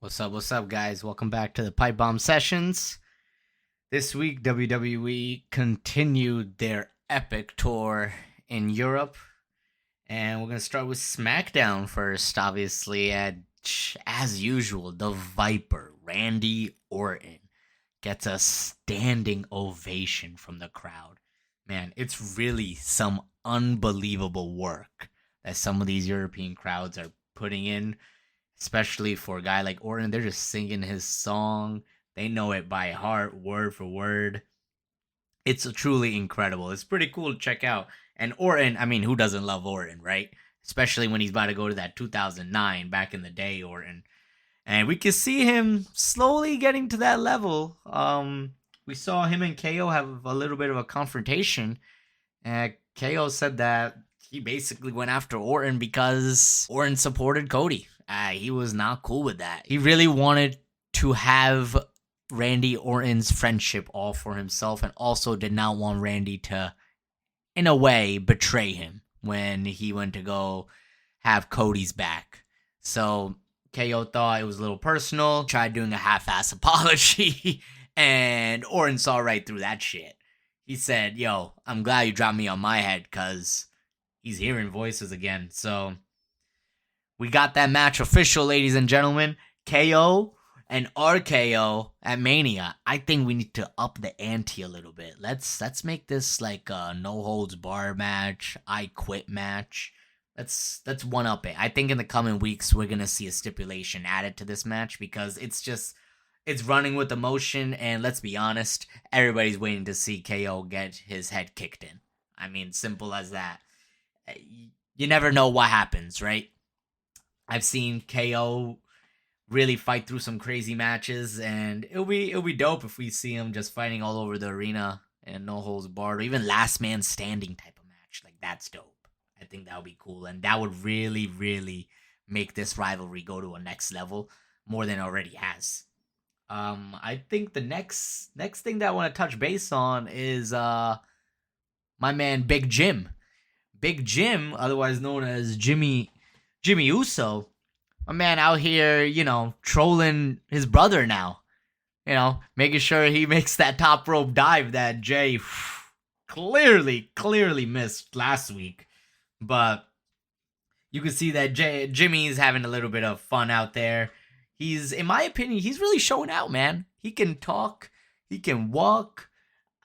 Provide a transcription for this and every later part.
What's up, guys? Welcome back to the Pipe Bomb Sessions. This week, WWE continued their epic tour in Europe, and we're going to start with SmackDown first, obviously. As usual, the Viper, Randy Orton, gets a standing ovation from the crowd. Man, it's really some unbelievable work that some of these European crowds are putting in, especially for a guy like Orton. They're just singing his song. They know it by heart, word for word. It's truly incredible. It's pretty cool to check out. And Orton, I mean, who doesn't love Orton, right? Especially when he's about to go to that 2009 back in the day Orton. And we can see him slowly getting to that level. We saw him and KO have a little bit of a confrontation. And KO said that he basically went after Orton because Orton supported Cody. He was not cool with that. He really wanted to have Randy Orton's friendship all for himself, and also did not want Randy to, in a way, betray him when he went to go have Cody's back. So KO thought it was a little personal, tried doing a half-ass apology, and Orton saw right through that shit. He said, yo, I'm glad you dropped me on my head, because he's hearing voices again. So we got that match official, ladies and gentlemen. KO and RKO at Mania. I think we need to up the ante a little bit. Let's make this like a no holds bar match, I quit match. Let's one up it. I think in the coming weeks we're gonna see a stipulation added to this match, because it's running with emotion, and let's be honest, everybody's waiting to see KO get his head kicked in. I mean, simple as that. You never know what happens, right? I've seen KO really fight through some crazy matches, and it'll be dope if we see him just fighting all over the arena and no holds barred, or even last man standing type of match. Like, that's dope. I think that would be cool, and that would really, really make this rivalry go to a next level more than it already has. I think the next thing that I want to touch base on is my man Big Jim. Big Jim, otherwise known as Jimmy Uso, my man out here, trolling his brother now. Making sure he makes that top rope dive that Jay clearly missed last week. But you can see that Jimmy's having a little bit of fun out there. In my opinion, he's really showing out, man. He can talk, he can walk.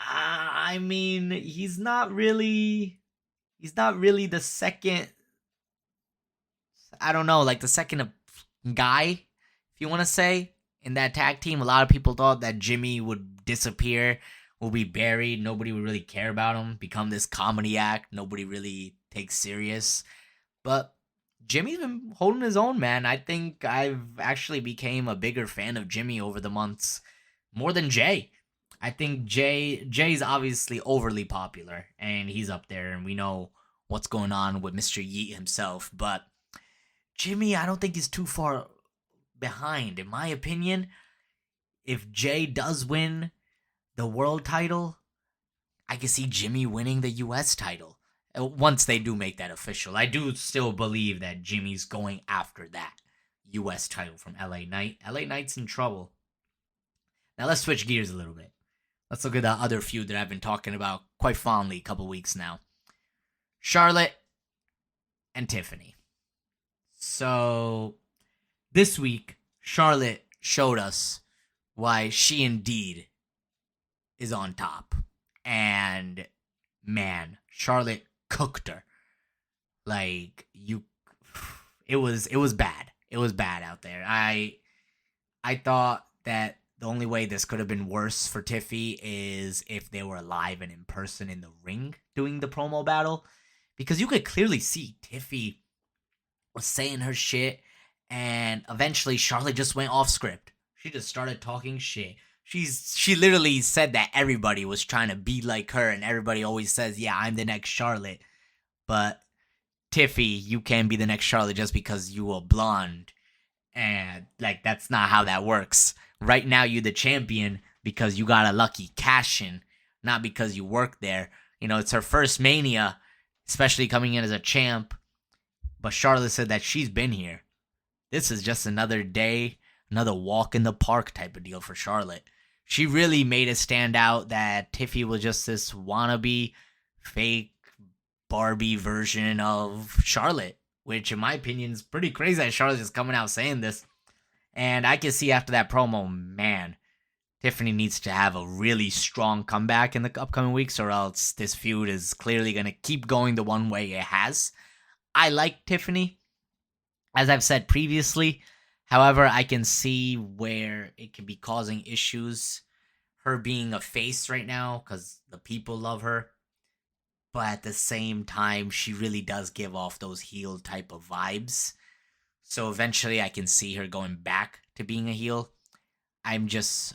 I mean, he's not really the second, I don't know, like the second guy, if you want to say, in that tag team. A lot of people thought that Jimmy would disappear, will be buried, nobody would really care about him, become this comedy act nobody really takes serious. But Jimmy's been holding his own, man. I think I've actually became a bigger fan of Jimmy over the months, more than Jay. I think Jay's obviously overly popular, and he's up there, and we know what's going on with Mr. Yeet himself. But Jimmy, I don't think he's too far behind. In my opinion, if Jay does win the world title, I can see Jimmy winning the US title. Once they do make that official. I do still believe that Jimmy's going after that US title from LA Knight. LA Knight's in trouble. Now let's switch gears a little bit. Let's look at the other feud that I've been talking about quite fondly a couple weeks now. Charlotte and Tiffany. So this week, Charlotte showed us why she indeed is on top. And man, Charlotte cooked her. Like, it was bad. It was bad out there. I thought that the only way this could have been worse for Tiffy is if they were live and in person in the ring doing the promo battle, because you could clearly see Tiffy was saying her shit, and eventually Charlotte just went off script. She just started talking shit. She literally said that everybody was trying to be like her, and everybody always says, yeah, I'm the next Charlotte. But Tiffy, you can't be the next Charlotte just because you are blonde. And like, that's not how that works. Right now you're the champion because you got a lucky cash in, not because you work there. It's her first Mania, especially coming in as a champ. But Charlotte said that she's been here. This is just another day another walk in the park type of deal for Charlotte. She really made it stand out that Tiffy was just this wannabe, fake Barbie version of Charlotte, which in my opinion is pretty crazy that Charlotte is coming out saying this. And I can see after that promo, man, Tiffany needs to have a really strong comeback in the upcoming weeks, or else this feud is clearly going to keep going the one way it has. I like Tiffany, as I've said previously. However, I can see where it can be causing issues. Her being a face right now, because the people love her. But at the same time, she really does give off those heel type of vibes. So eventually I can see her going back to being a heel. I'm just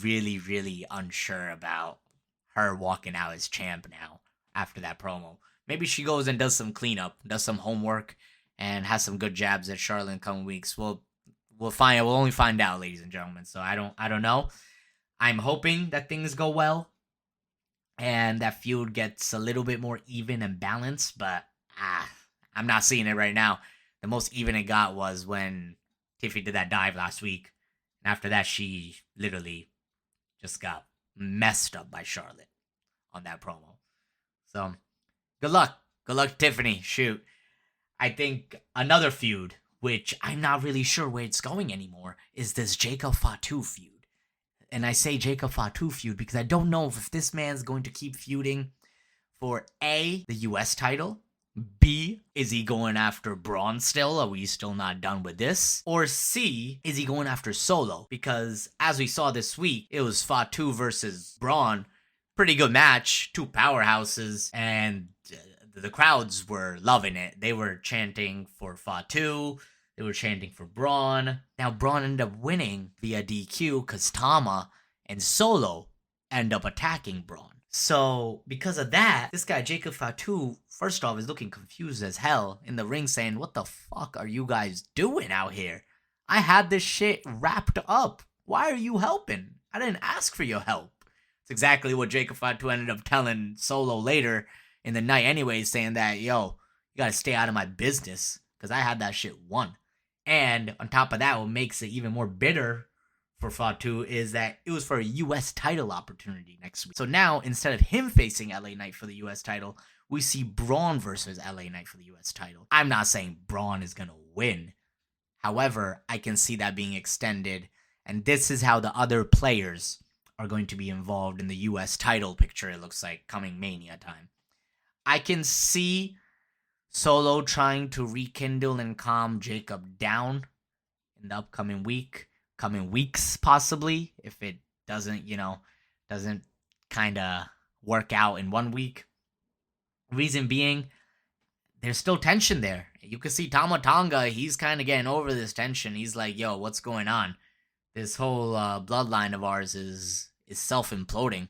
really, really unsure about her walking out as champ now after that promo. Maybe she goes and does some cleanup, does some homework, and has some good jabs at Charlotte in coming weeks. We'll find. We'll only find out, ladies and gentlemen. So I don't know. I'm hoping that things go well and that feud gets a little bit more even and balanced, but I'm not seeing it right now. The most even it got was when Tiffy did that dive last week. And after that, she literally just got messed up by Charlotte on that promo. So, good luck. Good luck, Tiffany. Shoot. I think another feud, which I'm not really sure where it's going anymore, is this Jacob Fatu feud. And I say Jacob Fatu feud because I don't know if this man's going to keep feuding for A, the US title, B, is he going after Braun still? Are we still not done with this? Or C, is he going after Solo? Because as we saw this week, it was Fatu versus Braun. Pretty good match, two powerhouses, and the crowds were loving it. They were chanting for Fatu. They were chanting for Braun. Now, Braun ended up winning via DQ because Tama and Solo end up attacking Braun. So, because of that, this guy, Jacob Fatu, first off, is looking confused as hell in the ring saying, what the fuck are you guys doing out here? I had this shit wrapped up. Why are you helping? I didn't ask for your help. It's exactly what Jacob Fatu ended up telling Solo later in the night anyways, saying that, yo, you gotta stay out of my business because I had that shit won. And on top of that, what makes it even more bitter for Fatu is that it was for a U.S. title opportunity next week. So now, instead of him facing LA Knight for the U.S. title, we see Braun versus LA Knight for the U.S. title. I'm not saying Braun is going to win. However, I can see that being extended. And this is how the other players are going to be involved in the U.S. title picture, it looks like, coming Mania time. I can see Solo trying to rekindle and calm Jacob down in the upcoming weeks possibly, if it doesn't kind of work out in 1 week. Reason being, there's still tension there. You can see Tama Tonga, he's kind of getting over this tension. He's like, yo, what's going on? This whole bloodline of ours is self-imploding,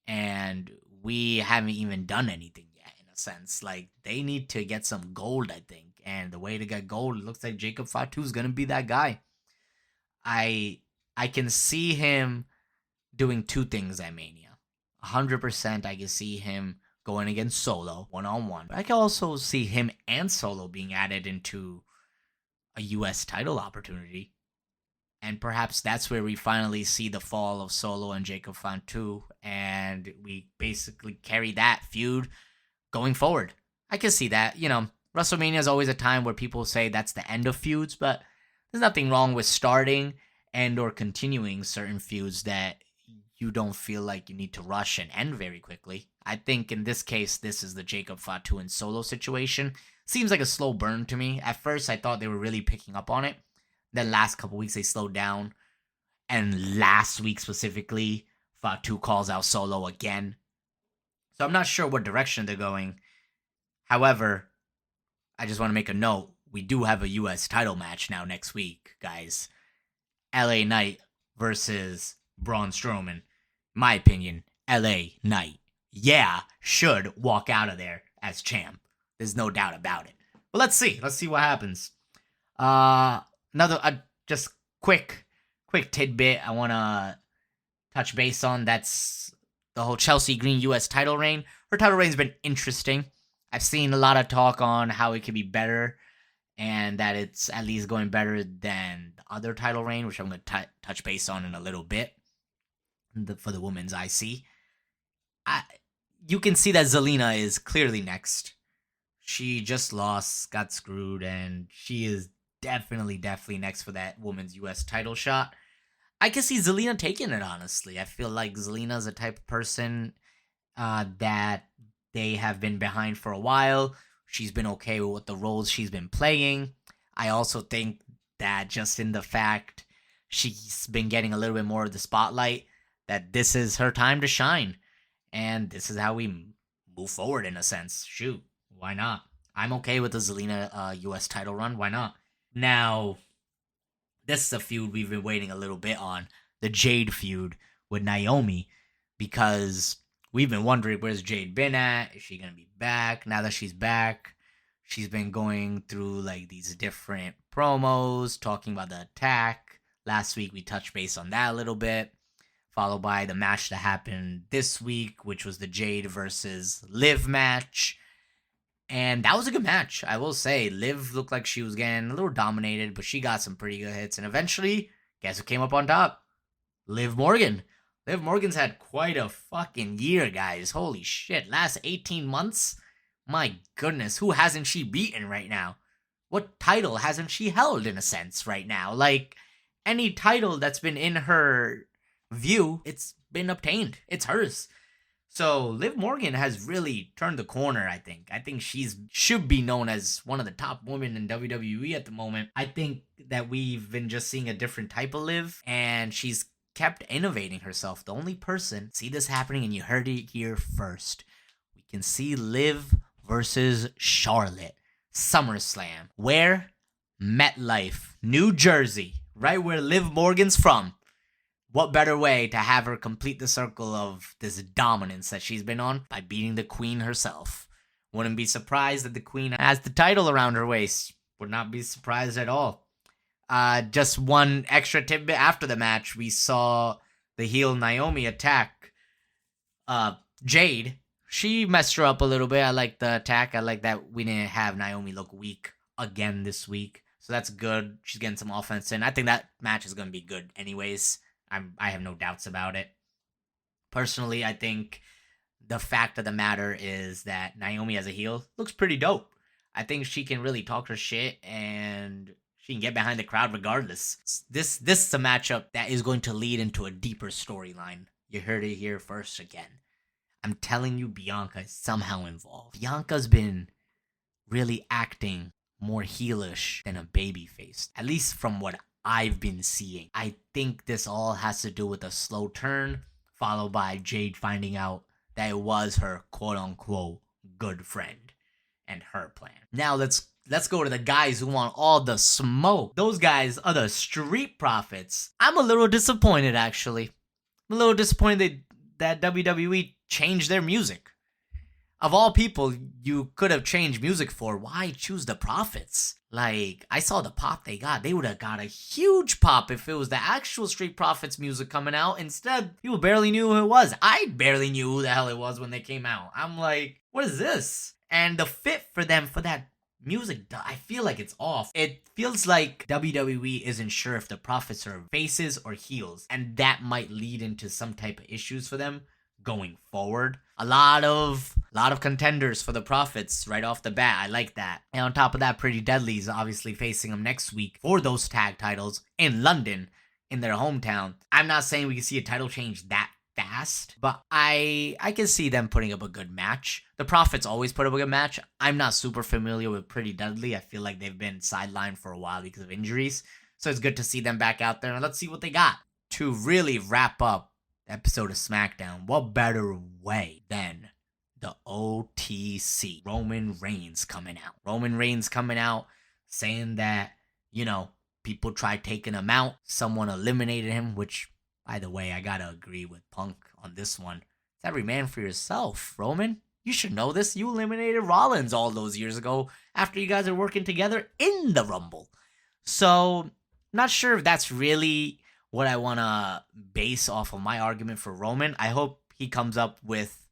and we haven't even done anything yet, in a sense. Like, they need to get some gold, I think. And the way to get gold, it looks like Jacob Fatu is going to be that guy. I can see him doing two things at Mania. 100% I can see him going against Solo one-on-one. But I can also see him and Solo being added into a U.S. title opportunity. And perhaps that's where we finally see the fall of Solo and Jacob Fatu, and we basically carry that feud going forward. I can see that. WrestleMania is always a time where people say that's the end of feuds, but there's nothing wrong with starting and or continuing certain feuds that you don't feel like you need to rush and end very quickly. I think in this case, this is the Jacob Fatu and Solo situation. Seems like a slow burn to me. At first, I thought they were really picking up on it. Then last couple weeks, they slowed down. And last week specifically, Fatu calls out Solo again. So I'm not sure what direction they're going. However, I just want to make a note. We do have a U.S. title match now next week, guys. LA Knight versus Braun Strowman. My opinion, LA Knight, should walk out of there as champ. There's no doubt about it. But let's see. Let's see what happens. Another just quick tidbit I want to touch base on. That's the whole Chelsea Green U.S. title reign. Her title reign's been interesting. I've seen a lot of talk on how it could be better. and that it's at least going better than the other title reign, which I'm going to touch base on in a little bit for the women's IC. You can see that Zelina is clearly next. She just lost, got screwed, and she is definitely next for that women's US title shot. I can see Zelina taking it, honestly. I feel like Zelina's a type of person that they have been behind for a while. She's been okay with the roles she's been playing. I also think that just in the fact she's been getting a little bit more of the spotlight, that this is her time to shine. And this is how we move forward in a sense. Shoot, why not? I'm okay with the Zelina US title run. Why not? Now, this is a feud we've been waiting a little bit on. The Jade feud with Naomi. Because we've been wondering, where's Jade been at? Is she going to be back? Now that she's back, she's been going through like these different promos, talking about the attack. Last week we touched base on that a little bit. Followed by the match that happened this week, which was the Jade versus Liv match. And that was a good match, I will say. Liv looked like she was getting a little dominated, but she got some pretty good hits. And eventually, guess who came up on top? Liv Morgan. Liv Morgan's had quite a fucking year, guys. Holy shit. Last 18 months? My goodness, who hasn't she beaten right now? What title hasn't she held, in a sense, right now? Like, any title that's been in her view, it's been obtained. It's hers. So Liv Morgan has really turned the corner, I think. I think should be known as one of the top women in WWE at the moment. I think that we've been just seeing a different type of Liv, and she's kept innovating herself. The only person, see this happening, and you heard it here first. We can see Liv versus Charlotte. SummerSlam. Where? MetLife, New Jersey. Right where Liv Morgan's from. What better way to have her complete the circle of this dominance that she's been on by beating the Queen herself? Wouldn't be surprised that the Queen has the title around her waist. Would not be surprised at all. Just one extra tidbit after the match, we saw the heel Naomi attack Jade. She messed her up a little bit. I like the attack. I like that we didn't have Naomi look weak again this week. So that's good. She's getting some offense in. I think that match is going to be good anyways. I have no doubts about it. Personally, I think the fact of the matter is that Naomi as a heel looks pretty dope. I think she can really talk her shit and she can get behind the crowd regardless. This is a matchup that is going to lead into a deeper storyline. You heard it here first again. I'm telling you, Bianca is somehow involved. Bianca's been really acting more heelish than a babyface, at least from what I've been seeing. I think this all has to do with a slow turn, followed by Jade finding out that it was her quote-unquote good friend and her plan. Now let's go to the guys who want all the smoke. Those guys are the Street Profits. I'm a little disappointed, actually. I'm a little disappointed that WWE changed their music. Of all people you could have changed music for, why choose the Profits? Like, I saw the pop they got. They would have got a huge pop if it was the actual Street Profits music coming out. Instead, people barely knew who it was. I barely knew who the hell it was when they came out. I'm like, what is this? And the fit for them for that music, I feel like it's off. It feels like WWE isn't sure if the Profits are faces or heels. And that might lead into some type of issues for them going forward. A lot of contenders for the Profits right off the bat. I like that. And on top of that, Pretty Deadly's obviously facing them next week for those tag titles in London, in their hometown. I'm not saying we can see a title change that fast, but I can see them putting up a good match. The Profits always put up a good match. I'm not super familiar with Pretty Deadly. I feel like they've been sidelined for a while because of injuries. So it's good to see them back out there, and let's see what they got. To really wrap up episode of SmackDown, what better way than the OTC? Roman Reigns coming out saying that, people tried taking him out, someone eliminated him, which, by the way, I gotta agree with Punk on this one. It's every man for yourself, Roman. You should know this. You eliminated Rollins all those years ago after you guys are working together in the Rumble. So, not sure if that's really what I want to base off of my argument for Roman. I hope he comes up with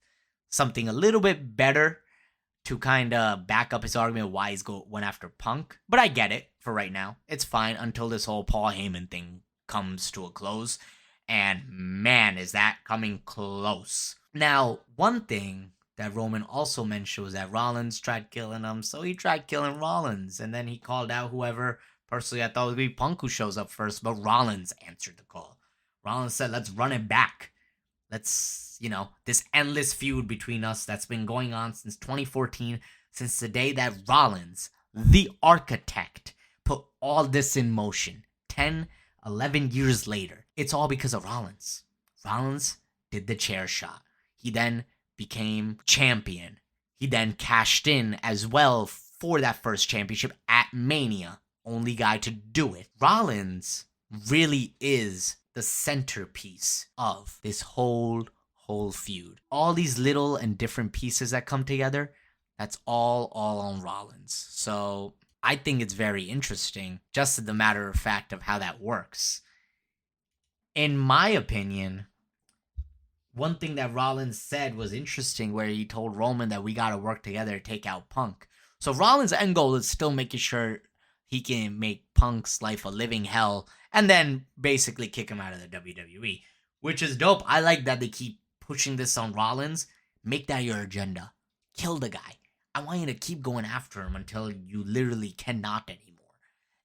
something a little bit better to kind of back up his argument why he's went after Punk. But I get it for right now. It's fine until this whole Paul Heyman thing comes to a close. And man, is that coming close. Now, one thing that Roman also mentioned was that Rollins tried killing him, so he tried killing Rollins. And then he called out whoever, personally I thought it would be Punk who shows up first, but Rollins answered the call. Rollins said, let's run it back. Let's, this endless feud between us that's been going on since 2014, since the day that Rollins, the architect, put all this in motion. 11 years later. It's all because of Rollins. Rollins did the chair shot. He then became champion. He then cashed in as well for that first championship at Mania. Only guy to do it. Rollins really is the centerpiece of this whole feud. All these little and different pieces that come together, that's all on Rollins. So I think it's very interesting, just the matter of fact of how that works. In my opinion, one thing that Rollins said was interesting, where he told Roman that we got to work together to take out Punk. So Rollins' end goal is still making sure he can make Punk's life a living hell and then basically kick him out of the WWE, which is dope. I like that they keep pushing this on Rollins. Make that your agenda. Kill the guy. I want you to keep going after him until you literally cannot anymore.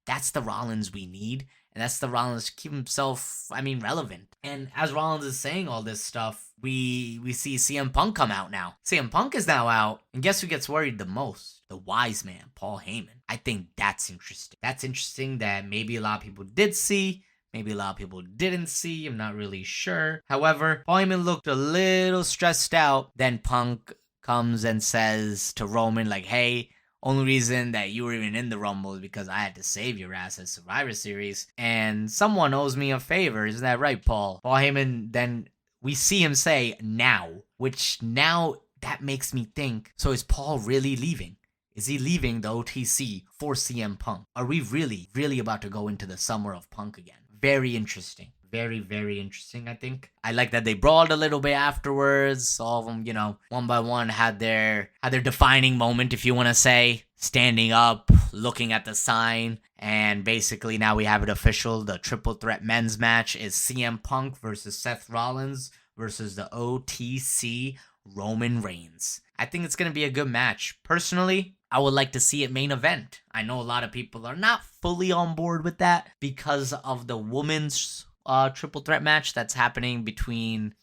That's the Rollins we need, and that's the Rollins to keep himself, relevant. And as Rollins is saying all this stuff, we see CM Punk come out now. CM Punk is now out, and guess who gets worried the most? The wise man, Paul Heyman. I think that's interesting. That's interesting that maybe a lot of people did see, maybe a lot of people didn't see. I'm not really sure. However, Paul Heyman looked a little stressed out. Then Punk comes and says to Roman, like, hey, only reason that you were even in the Rumble is because I had to save your ass at Survivor Series, and someone owes me a favor. Isn't that right, Paul? Paul Heyman, then we see him say, now, which now that makes me think, so is Paul really leaving? Is he leaving the OTC for CM Punk? Are we really, really about to go into the summer of Punk again? Very interesting. Very, very interesting, I think. I like that they brawled a little bit afterwards. All of them, one by one had their defining moment, if you want to say. Standing up, looking at the sign. And basically now we have it official. The triple threat men's match is CM Punk versus Seth Rollins versus the OTC Roman Reigns. I think it's going to be a good match. Personally, I would like to see it main event. I know a lot of people are not fully on board with that because of the women's triple threat match that's happening between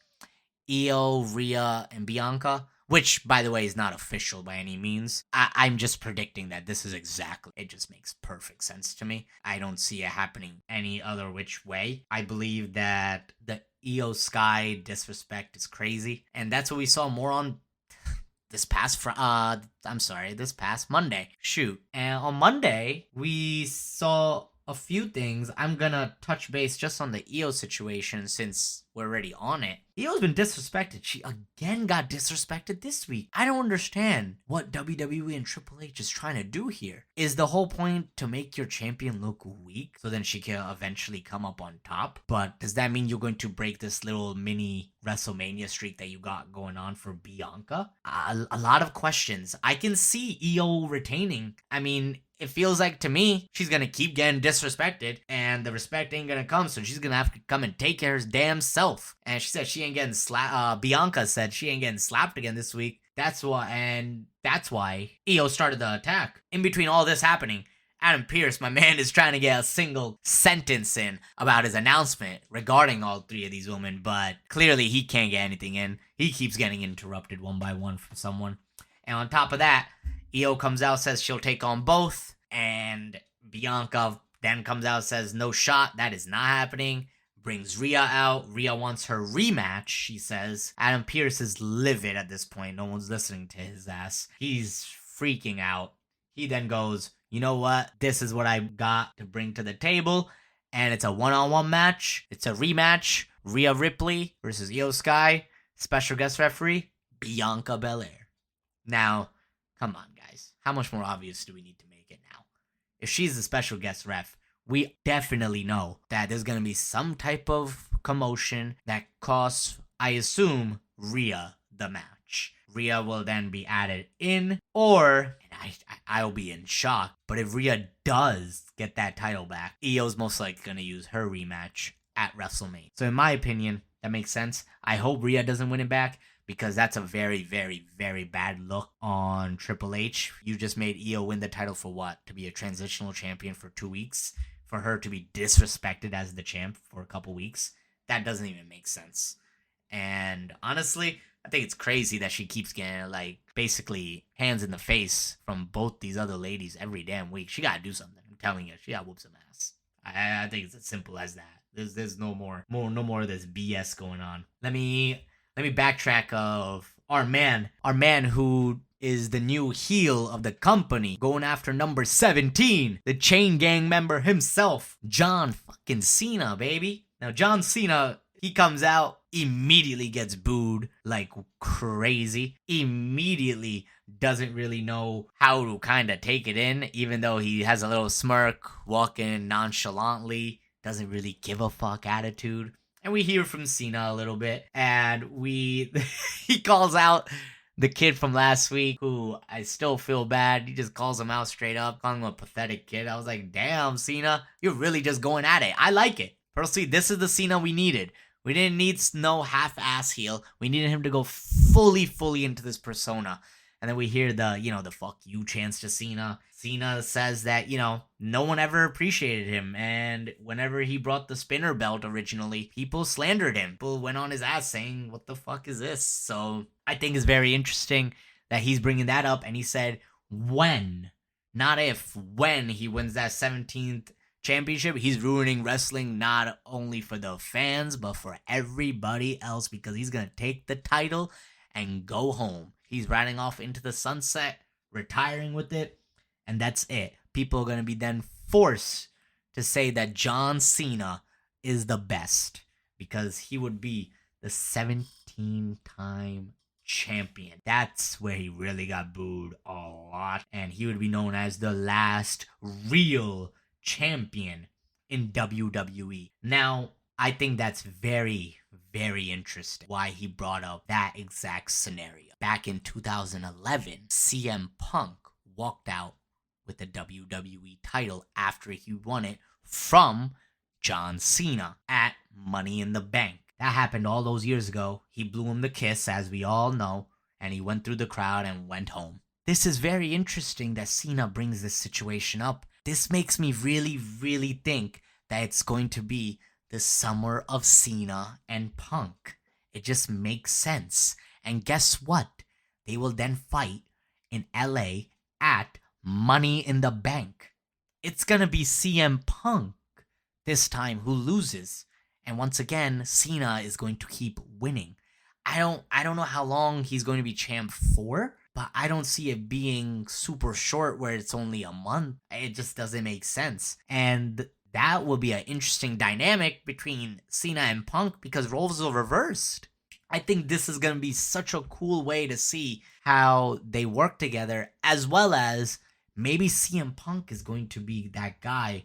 Io, Rhea, and Bianca, which, by the way, is not official by any means. I'm just predicting that this is exactly, it just makes perfect sense to me. I don't see it happening any other which way. I believe that the Io Sky disrespect is crazy, and that's what we saw more on this past Monday. Shoot. And on Monday, we saw a few things. I'm gonna touch base just on the Io situation since we're already on it. Io's been disrespected. She again got disrespected this week. I don't understand what WWE and Triple H is trying to do here. Is the whole point to make your champion look weak so then she can eventually come up on top? But does that mean you're going to break this little mini WrestleMania streak that you got going on for Bianca? A lot of questions. I can see Io retaining. It feels like to me, she's going to keep getting disrespected and the respect ain't going to come. So she's going to have to come and take care of her damn self. And she said she ain't getting slapped. Bianca said she ain't getting slapped again this week. That's why Io started the attack. In between all this happening, Adam Pearce, my man, is trying to get a single sentence in about his announcement regarding all three of these women. But clearly he can't get anything in. He keeps getting interrupted one by one from someone. And on top of that, Io comes out, says she'll take on both, and Bianca then comes out, says no shot, that is not happening, brings Rhea out. Rhea wants her rematch, she says. Adam Pearce is livid at this point. No one's listening to his ass. He's freaking out. He then goes, you know what? This is what I got to bring to the table, and it's a one-on-one match. It's a rematch. Rhea Ripley versus Io Sky. Special guest referee, Bianca Belair. Now, come on, guys. How much more obvious do we need to make it now? If she's the special guest ref, we definitely know that there's going to be some type of commotion that costs, I assume, Rhea the match. Rhea will then be added in, or I'll be in shock. But if Rhea does get that title back, Io's most likely going to use her rematch at WrestleMania. So in my opinion, that makes sense. I hope Rhea doesn't win it back, because that's a very, very, very bad look on Triple H. You just made Io win the title for what? To be a transitional champion for 2 weeks? For her to be disrespected as the champ for a couple weeks? That doesn't even make sense. And honestly, I think it's crazy that she keeps getting, like, basically hands in the face from both these other ladies every damn week. She gotta do something. I'm telling you, she gotta whoop some ass. I think it's as simple as that. There's no more of this BS going on. Let me backtrack of our man who is the new heel of the company, going after number 17, the Chain Gang member himself, John fucking Cena, baby. Now, John Cena, he comes out, immediately gets booed like crazy, immediately doesn't really know how to kind of take it in, even though he has a little smirk, walking nonchalantly, doesn't really give a fuck attitude. And we hear from Cena a little bit, and he calls out the kid from last week, who I still feel bad. He just calls him out straight up, calling him a pathetic kid. I was like, damn, Cena, you're really just going at it. I like it. Personally, this is the Cena we needed. We didn't need no half-ass heel. We needed him to go fully into this persona. And then we hear the fuck you chants to Cena. Cena says that, no one ever appreciated him. And whenever he brought the spinner belt originally, people slandered him. People went on his ass saying, what the fuck is this? So I think it's very interesting that he's bringing that up. And he said when, not if, when he wins that 17th championship, he's ruining wrestling not only for the fans, but for everybody else, because he's going to take the title and go home. He's riding off into the sunset, retiring with it, and that's it. People are going to be then forced to say that John Cena is the best, because he would be the 17-time champion. That's where he really got booed a lot, and he would be known as the last real champion in WWE. Now, I think that's very, very interesting why he brought up that exact scenario. Back in 2011, CM Punk walked out with the WWE title after he won it from John Cena at Money in the Bank. That happened all those years ago. He blew him the kiss, as we all know, and he went through the crowd and went home. This is very interesting that Cena brings this situation up. This makes me really, really think that it's going to be the summer of Cena and Punk. It just makes sense. And guess what? They will then fight in LA at Money in the Bank. It's gonna be CM Punk this time who loses. And once again, Cena is going to keep winning. I don't know how long he's going to be champ for, but I don't see it being super short where it's only a month. It just doesn't make sense. And that will be an interesting dynamic between Cena and Punk, because roles are reversed. I think this is going to be such a cool way to see how they work together, as well as maybe CM Punk is going to be that guy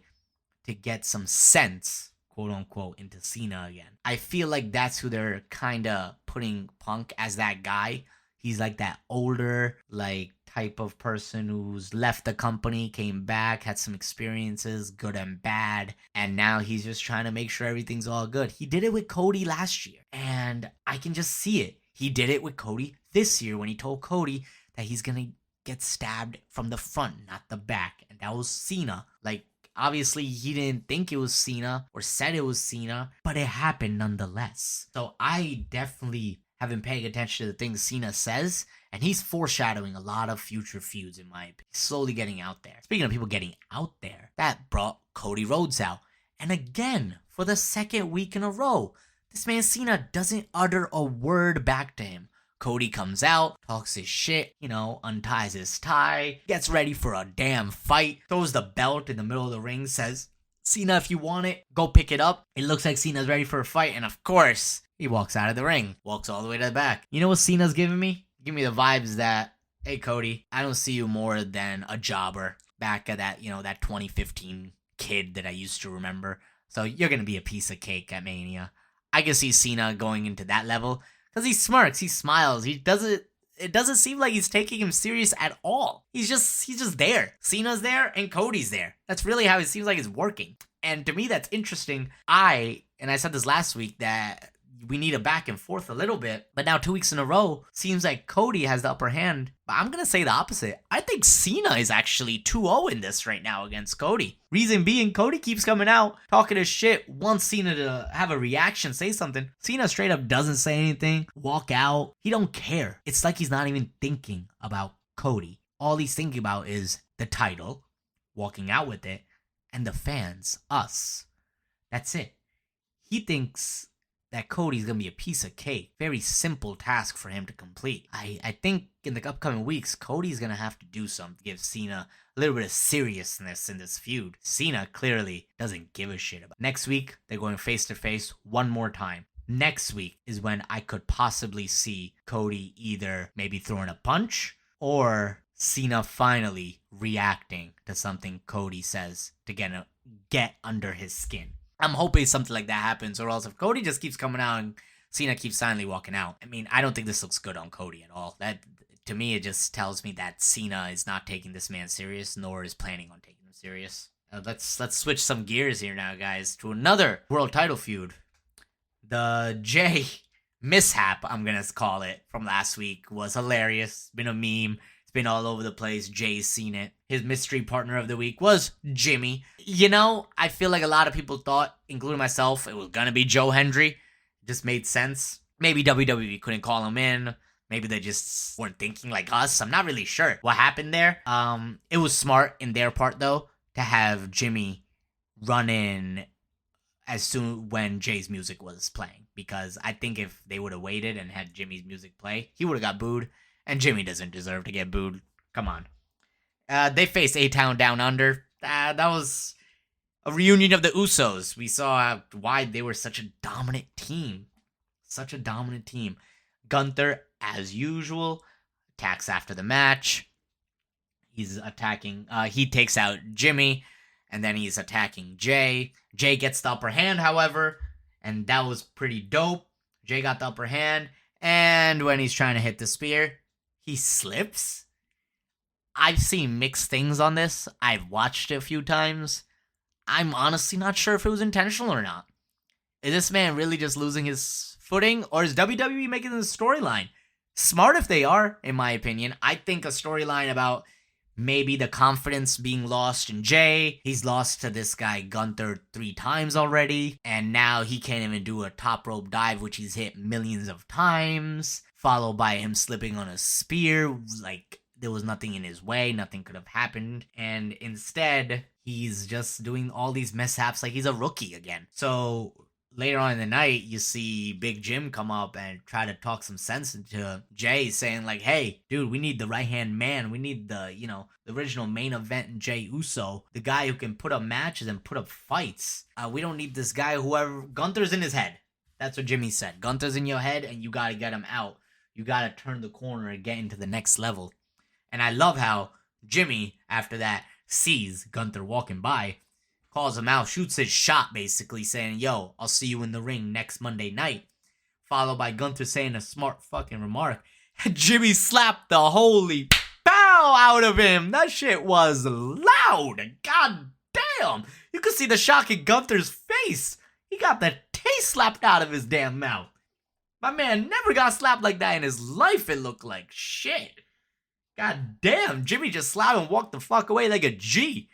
to get some sense, quote unquote, into Cena again. I feel like that's who they're kind of putting Punk as, that guy. He's like that older, like, type of person who's left the company, came back, had some experiences, good and bad, and now he's just trying to make sure everything's all good. He did it with Cody last year, and I can just see it. He did it with Cody this year when he told Cody that he's gonna get stabbed from the front, not the back, and that was Cena. Like, obviously, he didn't think it was Cena or said it was Cena, but it happened nonetheless. So I definitely have been paying attention to the things Cena says, and he's foreshadowing a lot of future feuds, in my opinion. He's slowly getting out there. Speaking of people getting out there, that brought Cody Rhodes out. And again, for the second week in a row, this man Cena doesn't utter a word back to him. Cody comes out, talks his shit, unties his tie, gets ready for a damn fight, throws the belt in the middle of the ring, says, Cena, if you want it, go pick it up. It looks like Cena's ready for a fight, and of course, he walks out of the ring, walks all the way to the back. You know what Cena's giving me? Give me the vibes that, hey, Cody, I don't see you more than a jobber back at that, that 2015 kid that I used to remember. So you're going to be a piece of cake at Mania. I can see Cena going into that level because he smirks, he smiles. He doesn't it doesn't seem like he's taking him serious at all. He's just there. Cena's there and Cody's there. That's really how it seems like it's working. And to me, that's interesting. I said this last week that we need a back and forth a little bit, but now 2 weeks in a row, seems like Cody has the upper hand. But I'm going to say the opposite. I think Cena is actually 2-0 in this right now against Cody. Reason being, Cody keeps coming out, talking his shit, wants Cena to have a reaction, say something. Cena straight up doesn't say anything, walk out. He don't care. It's like he's not even thinking about Cody. All he's thinking about is the title, walking out with it, and the fans, us. That's it. He thinks that Cody's going to be a piece of cake. Very simple task for him to complete. I think in the upcoming weeks, Cody's going to have to do something to give Cena a little bit of seriousness in this feud. Cena clearly doesn't give a shit about it. Next week, they're going face-to-face one more time. Next week is when I could possibly see Cody either maybe throwing a punch or Cena finally reacting to something Cody says to get under his skin. I'm hoping something like that happens, or else if Cody just keeps coming out and Cena keeps silently walking out, I mean, I don't think this looks good on Cody at all. That, to me, it just tells me that Cena is not taking this man serious, nor is planning on taking him serious. Let's switch some gears here now, guys, to another world title feud. The Jay mishap, I'm gonna call it, from last week was hilarious. Been a meme. Been all over the place. Jay's seen it. His mystery partner of the week was Jimmy. You know, I feel like a lot of people thought, including myself, it was gonna be Joe Hendry. It just made sense. Maybe WWE couldn't call him in. Maybe they just weren't thinking like us. I'm not really sure what happened there. It was smart in their part, though, to have Jimmy run in as soon when Jay's music was playing. Because I think if they would have waited and had Jimmy's music play, he would have got booed. And Jimmy doesn't deserve to get booed. Come on. They faced A-Town Down Under. That was a reunion of the Usos. We saw why they were such a dominant team. Such a dominant team. Gunther, as usual, attacks after the match. He's attacking. He takes out Jimmy, and then he's attacking Jay. Jay gets the upper hand, however, and that was pretty dope. Jay got the upper hand, and when he's trying to hit the spear, he slips. I've seen mixed things on this. I've watched it a few times. I'm honestly not sure if it was intentional or not. Is this man really just losing his footing, or is WWE making this storyline? Smart if they are, in my opinion. I think a storyline about maybe the confidence being lost in Jay. He's lost to this guy Gunther 3 times already, and now he can't even do a top rope dive, which he's hit millions of times. Followed by him slipping on a spear, like there was nothing in his way, nothing could have happened. And instead, he's just doing all these mishaps like he's a rookie again. So later on in the night, you see Big Jim come up and try to talk some sense into Jay, saying like, hey, dude, we need the right-hand man. We need the original main event in Jay Uso, the guy who can put up matches and put up fights. We don't need this guy, whoever. Gunther's in his head. That's what Jimmy said. Gunther's in your head, and you got to get him out. You got to turn the corner and get into the next level. And I love how Jimmy, after that, sees Gunther walking by, calls him out, shoots his shot, basically saying, yo, I'll see you in the ring next Monday night. Followed by Gunther saying a smart fucking remark. And Jimmy slapped the holy pow out of him. That shit was loud. God damn. You could see the shock in Gunther's face. He got the taste slapped out of his damn mouth. My man never got slapped like that in his life, it looked like. Shit. God damn, Jimmy just slapped and walked the fuck away like a G.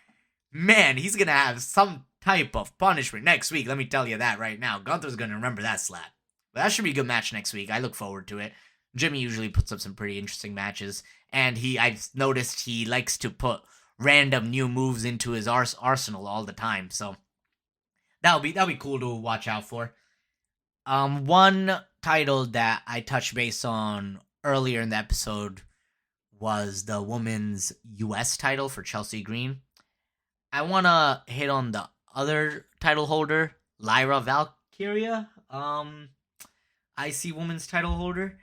Man, he's gonna have some type of punishment next week, let me tell you that right now. Gunther's gonna remember that slap. But that should be a good match next week. I look forward to it. Jimmy usually puts up some pretty interesting matches, and I've noticed he likes to put random new moves into his arsenal all the time, so that'll be cool to watch out for. One title that I touched base on earlier in the episode was the women's US title for Chelsea Green. I want to hit on the other title holder, Lyra Valkyria, IC women's title holder.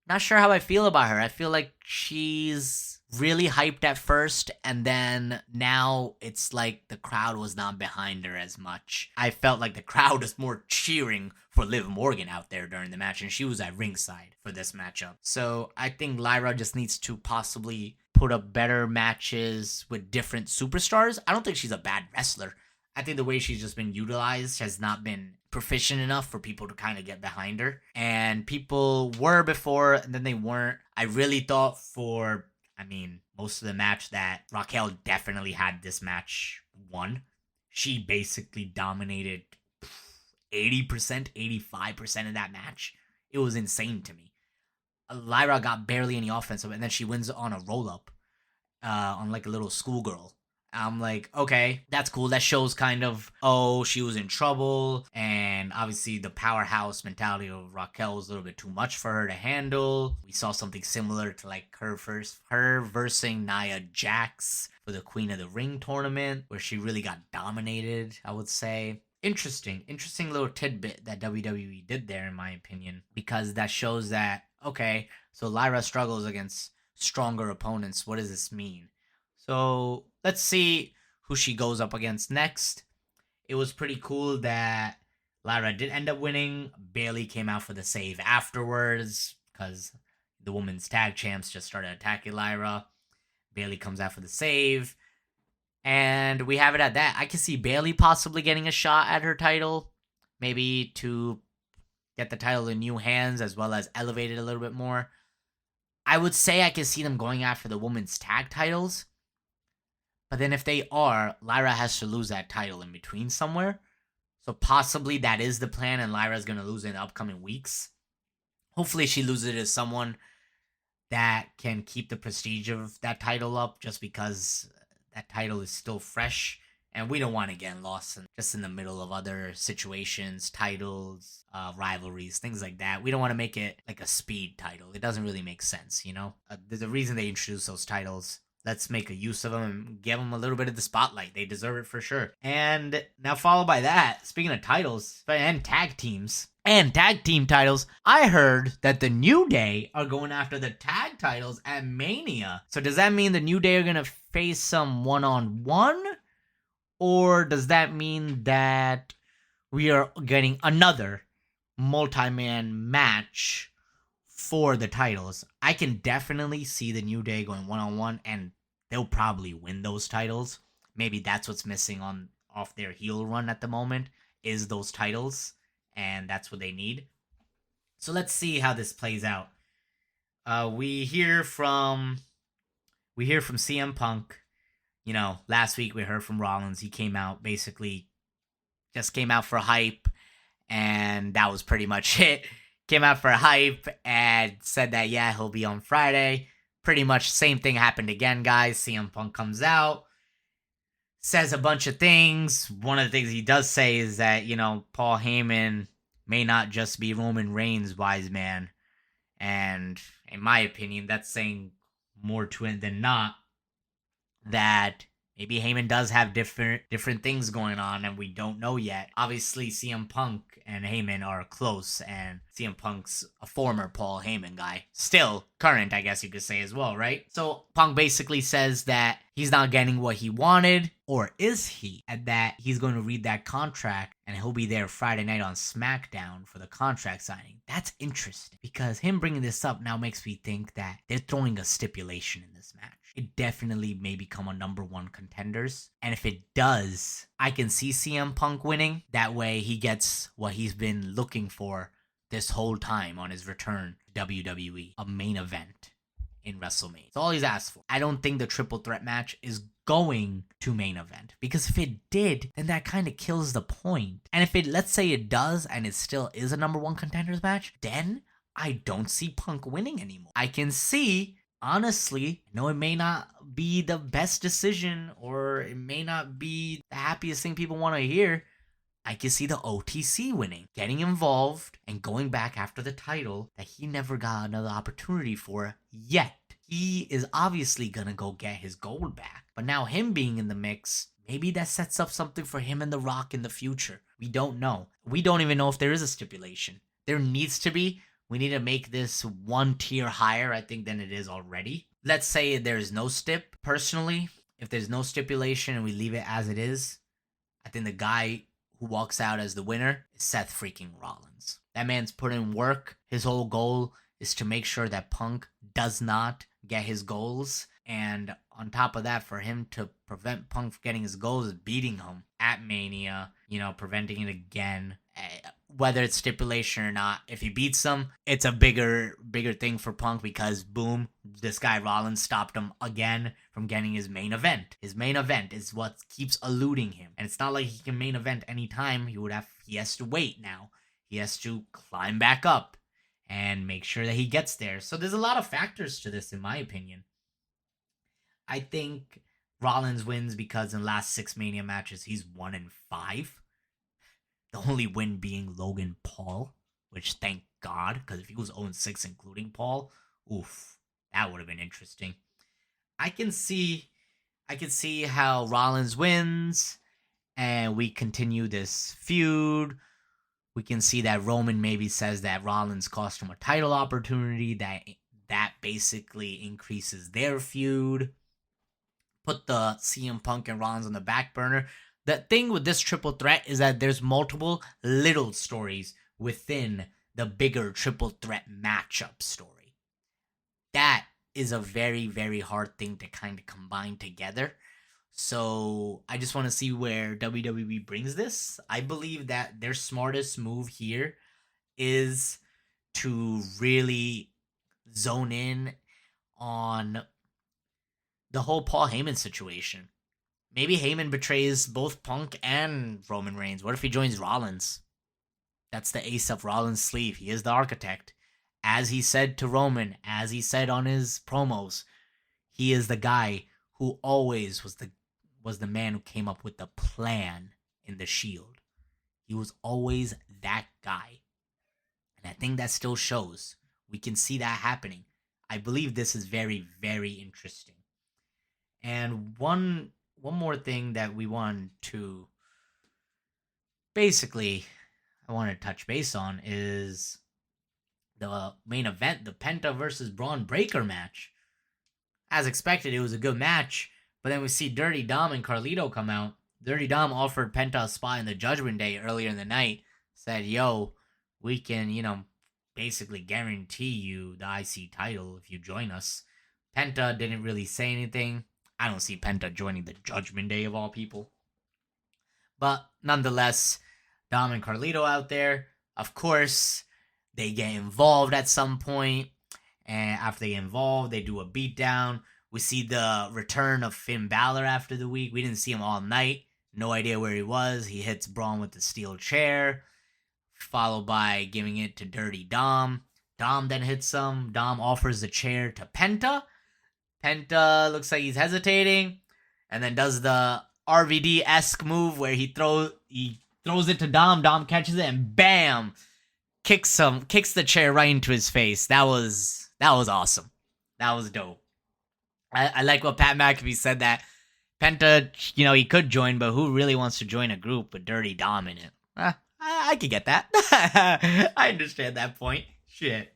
Not sure how I feel about her. I feel like she's really hyped at first, and then now it's like the crowd was not behind her as much. I felt like the crowd was more cheering for Liv Morgan out there during the match, and she was at ringside for this matchup. So I think Lyra just needs to possibly put up better matches with different superstars. I don't think she's a bad wrestler. I think the way she's just been utilized has not been proficient enough for people to kind of get behind her. And people were before, and then they weren't. I really thought most of the match that Raquel definitely had this match won. She basically dominated 80%, 85% of that match. It was insane to me. Lyra got barely any offensive, and then she wins on a roll-up on like a little schoolgirl. I'm like, okay, that's cool. That shows kind of, she was in trouble. And obviously the powerhouse mentality of Raquel was a little bit too much for her to handle. We saw something similar to like her versus Nia Jax for the Queen of the Ring tournament, where she really got dominated, I would say. Interesting little tidbit that WWE did there, in my opinion, because that shows that, okay, so Lyra struggles against stronger opponents. What does this mean? So let's see who she goes up against next. It was pretty cool that Lyra did end up winning. Bayley came out for the save afterwards because the women's tag champs just started attacking Lyra. Bayley comes out for the save. And we have it at that. I can see Bayley possibly getting a shot at her title. Maybe to get the title in new hands as well as elevate it a little bit more. I would say I can see them going after the women's tag titles. But then if they are, Lyra has to lose that title in between somewhere. So possibly that is the plan, and Lyra's going to lose in the upcoming weeks. Hopefully she loses it to someone that can keep the prestige of that title up, just because that title is still fresh. And we don't want to get lost just in the middle of other situations, titles, rivalries, things like that. We don't want to make it like a speed title. It doesn't really make sense, you know? There's a reason they introduced those titles. Let's make a use of them and give them a little bit of the spotlight. They deserve it for sure. And now followed by that, speaking of titles and tag teams and tag team titles, I heard that the New Day are going after the tag titles at Mania. So does that mean the New Day are going to face some one-on-one? Or does that mean that we are getting another multi-man match for the titles? I can definitely see the New Day going one-on-one, and they'll probably win those titles. Maybe that's what's missing off their heel run at the moment, is those titles, and that's what they need. So let's see how this plays out. We hear from CM Punk. You know, last week we heard from Rollins. He came out, basically just came out for hype, and that was pretty much it. Came out for hype and said that, yeah, he'll be on Friday. Pretty much same thing happened again, guys. CM Punk comes out, says a bunch of things. One of the things he does say is that, you know, Paul Heyman may not just be Roman Reigns' wise man. And in my opinion, that's saying more to it than not. That maybe Heyman does have different things going on and we don't know yet. Obviously, CM Punk and Heyman are close, and CM Punk's a former Paul Heyman guy. Still current, I guess you could say as well, right? So Punk basically says that he's not getting what he wanted, or is he? And that he's going to read that contract and he'll be there Friday night on SmackDown for the contract signing. That's interesting, because him bringing this up now makes me think that they're throwing a stipulation in this match. It definitely may become a number one contenders. And if it does, I can see CM Punk winning. That way he gets what he's been looking for this whole time on his return to WWE. A main event in WrestleMania. That's all he's asked for. I don't think the triple threat match is going to main event, because if it did, then that kind of kills the point. And if it, let's say it does, and it still is a number one contenders match, then I don't see Punk winning anymore. I can see, honestly, no, it may not be the best decision, or it may not be the happiest thing people want to hear. I can see the OTC winning, getting involved, and going back after the title that he never got another opportunity for yet. He is obviously gonna go get his gold back. But now him being in the mix, maybe that sets up something for him and The Rock in the future. We don't know. We don't even know if there is a stipulation. There needs to be. We need to make this one tier higher, I think, than it is already. Let's say there's no stip. Personally, if there's no stipulation and we leave it as it is, I think the guy who walks out as the winner is Seth freaking Rollins. That man's put in work. His whole goal is to make sure that Punk does not get his goals. And on top of that, for him to prevent Punk from getting his goals is beating him at Mania, preventing it again. Whether it's stipulation or not, if he beats him, it's a bigger thing for Punk because, boom, this guy Rollins stopped him again from getting his main event. His main event is what keeps eluding him. And it's not like he can main event anytime. He has to wait now. He has to climb back up and make sure that he gets there. So there's a lot of factors to this, in my opinion. I think Rollins wins because in the last 6 Mania matches, he's 1-5. The only win being Logan Paul, which thank God, because if he was 0-6 including Paul, oof, that would have been interesting. I can see how Rollins wins and we continue this feud. We can see that Roman maybe says that Rollins cost him a title opportunity, that basically increases their feud. Put the CM Punk and Rollins on the back burner. The thing with this triple threat is that there's multiple little stories within the bigger triple threat matchup story. That is a very, very hard thing to kind of combine together. So I just want to see where WWE brings this. I believe that their smartest move here is to really zone in on the whole Paul Heyman situation. Maybe Heyman betrays both Punk and Roman Reigns. What if he joins Rollins? That's the ace up Rollins' sleeve. He is the architect. As he said to Roman, as he said on his promos, he is the guy who always was the man who came up with the plan in the Shield. He was always that guy. And I think that still shows. We can see that happening. I believe this is very, very interesting. And one more thing that we want to I want to touch base on is the main event, the Penta versus Braun Breaker match. As expected, it was a good match, but then we see Dirty Dom and Carlito come out. Dirty Dom offered Penta a spot in the Judgment Day earlier in the night, said, yo, we can, basically guarantee you the IC title if you join us. Penta didn't really say anything. I don't see Penta joining the Judgment Day of all people. But nonetheless, Dom and Carlito out there. Of course, they get involved at some point. And after they get involved, they do a beatdown. We see the return of Finn Balor after the week. We didn't see him all night. No idea where he was. He hits Braun with the steel chair, followed by giving it to Dirty Dom. Dom then hits him. Dom offers the chair to Penta. Penta looks like he's hesitating, and then does the RVD-esque move where he throws it to Dom. Dom catches it and bam, kicks the chair right into his face. That was awesome. That was dope. I like what Pat McAfee said, that Penta, he could join, but who really wants to join a group with Dirty Dom in it? I could get that. I understand that point. Shit.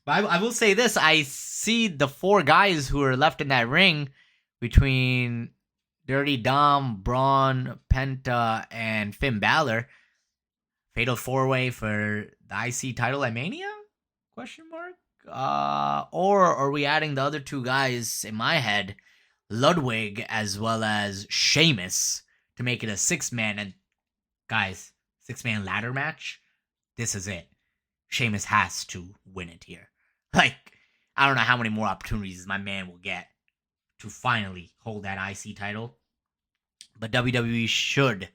But I will say this. I see the 4 guys who are left in that ring between Dirty Dom, Braun, Penta, and Finn Balor. Fatal 4-way for the IC title at Mania? Question mark? Or are we adding the other 2 guys in my head, Ludwig as well as Sheamus, to make it a 6-man? And guys, 6-man ladder match? This is it. Sheamus has to win it here. I don't know how many more opportunities my man will get to finally hold that IC title. But WWE should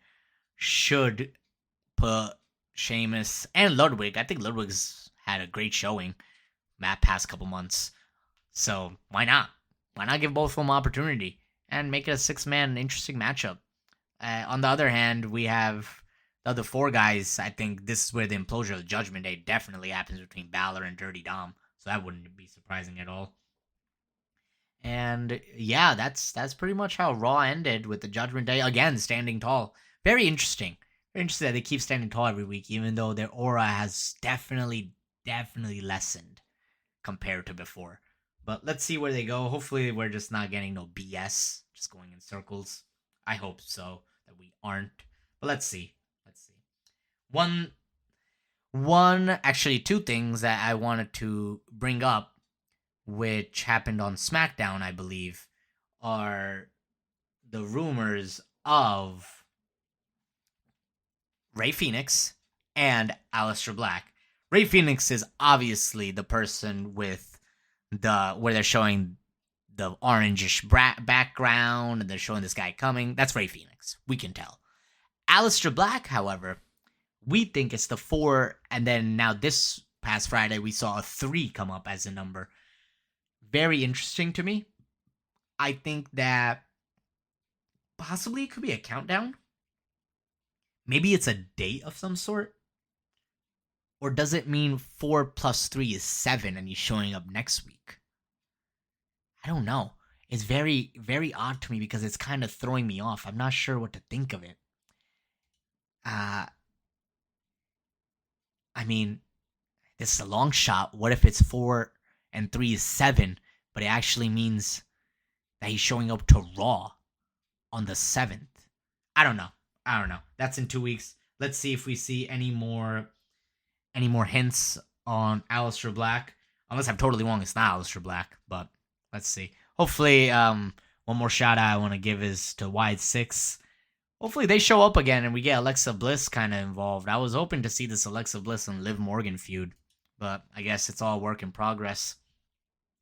put Sheamus and Ludwig. I think Ludwig's had a great showing that past couple months. So why not? Why not give both of them opportunity and make it a 6-man interesting matchup? On the other hand, we have the other 4 guys. I think this is where the implosion of the Judgment Day definitely happens between Balor and Dirty Dom. So that wouldn't be surprising at all. And yeah, that's pretty much how Raw ended, with the Judgment Day again standing tall. Very interesting. Very interesting that they keep standing tall every week, even though their aura has definitely lessened compared to before. But let's see where they go. Hopefully we're just not getting no BS, just going in circles. I hope so, that we aren't. But let's see. Actually, two things that I wanted to bring up, which happened on SmackDown, I believe, are the rumors of Rey Fenix and Aleister Black. Rey Fenix is obviously the person with where they're showing the orangish background and they're showing this guy coming. That's Rey Fenix. We can tell. Aleister Black, however, we think it's the 4, and then now this past Friday we saw a 3 come up as a number. Very interesting to me. I think that possibly it could be a countdown. Maybe it's a date of some sort. Or does it mean 4 plus 3 is 7 and he's showing up next week? I don't know. It's very, very odd to me because it's kind of throwing me off. I'm not sure what to think of it. I mean, this is a long shot. What if it's 4 and 3 is 7, but it actually means that he's showing up to Raw on the 7th? I don't know. That's in 2 weeks. Let's see if we see any more hints on Aleister Black. Unless I'm totally wrong, it's not Aleister Black, but let's see. Hopefully, one more shout out I want to give is to Wide 6. Hopefully they show up again and we get Alexa Bliss kind of involved. I was hoping to see this Alexa Bliss and Liv Morgan feud, but I guess it's all work in progress.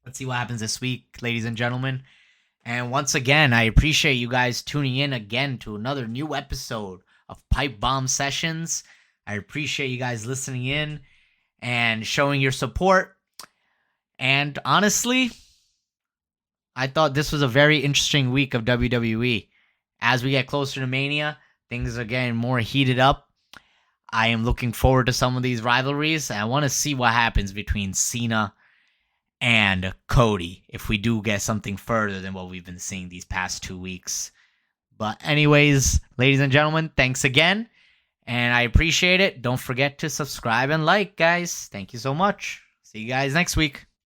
Let's see what happens this week, ladies and gentlemen. And once again, I appreciate you guys tuning in again to another new episode of Pipe Bomb Sessions. I appreciate you guys listening in and showing your support. And honestly, I thought this was a very interesting week of WWE. As we get closer to Mania, things are getting more heated up. I am looking forward to some of these rivalries. And I want to see what happens between Cena and Cody if we do get something further than what we've been seeing these past 2 weeks. But anyways, ladies and gentlemen, thanks again. And I appreciate it. Don't forget to subscribe and like, guys. Thank you so much. See you guys next week.